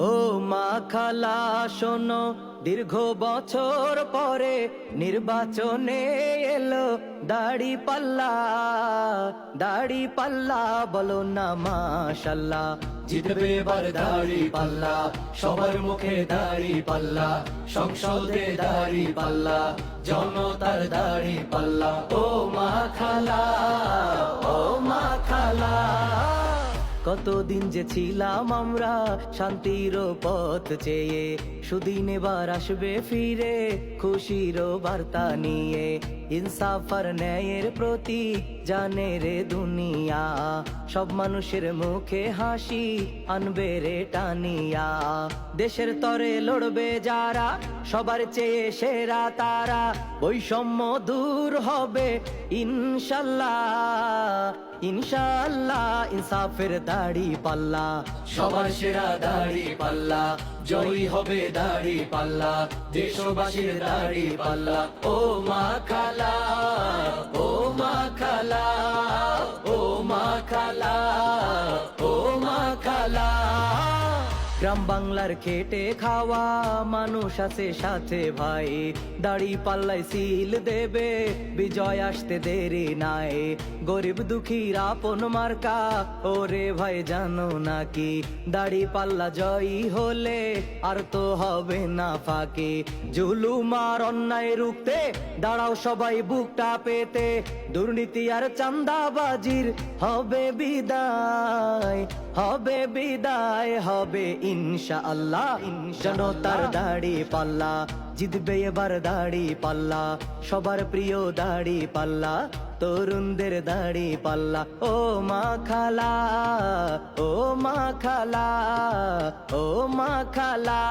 ও মা খালা শোনো, দীর্ঘ বছর পরে নির্বাচনে এলো দাড়ি পাল্লা। দাড়ি পাল্লা বলো না মাশাল্লাহ, জিতবে এবার দাড়ি পাল্লা, সবার মুখে দাড়ি পাল্লা, সংসদে দাড়ি পাল্লা, জনতার দাড়ি পাল্লা। ও মা খালা, ও মা খালা। কতদিন যে ছিলাম আমরা শান্তির পথ চেয়ে, সুদিন এবার আসবে ফিরে খুশির বার্তা নিয়ে। ইনসাফ আর ন্যায়ের প্রতি জানে রে দুনিয়া, সব মানুষের মুখে হাসি আনবে রে টানিয়া। দেশের তরে লড়বে যারা, সবার চেয়ে সেরা তারা, বৈষম্য দূর হবে ইনশাল্লাহ। ইনশাআল্লাহ ইনসাফের দাড়ি পাল্লা, সবার সেরা দাড়ি পাল্লা, জয়ী হবে দাড়ি পাল্লা, দেশবাসীর দাড়ি পাল্লা। ও মা খালা, ও মা খালা, ও মা খালা, ও মা খালা। গ্রাম বাংলার খেটে খাওয়া মানুষ আছে সাথে ভাই, দাড়ি পাল্লাই সিল দেবে বিজয় আসতে দেরি নাই। গরিব দুঃখীর আপন মার্কা ওরে ভাই জানো নাকি, দাড়ি পাল্লা জয়ী হলে আর তো হবে না ফাঁকি। জুলুম আর অন্যায় রুখতে দাঁড়াও সবাই বুকটা পেতে, দুর্নীতি আর চাঁদাবাজির হবে বিদায়, হবে বিদায়, হবে ইনশাআল্লাহ। জনতার দাড়ি পাল্লা, জিতবে এবার দাড়ি পাল্লা, সবার প্রিয় দাড়ি পাল্লা, তরুণদের দাড়ি পাল্লা। ও মা খালা, ও মা খালা, ও মা খালা।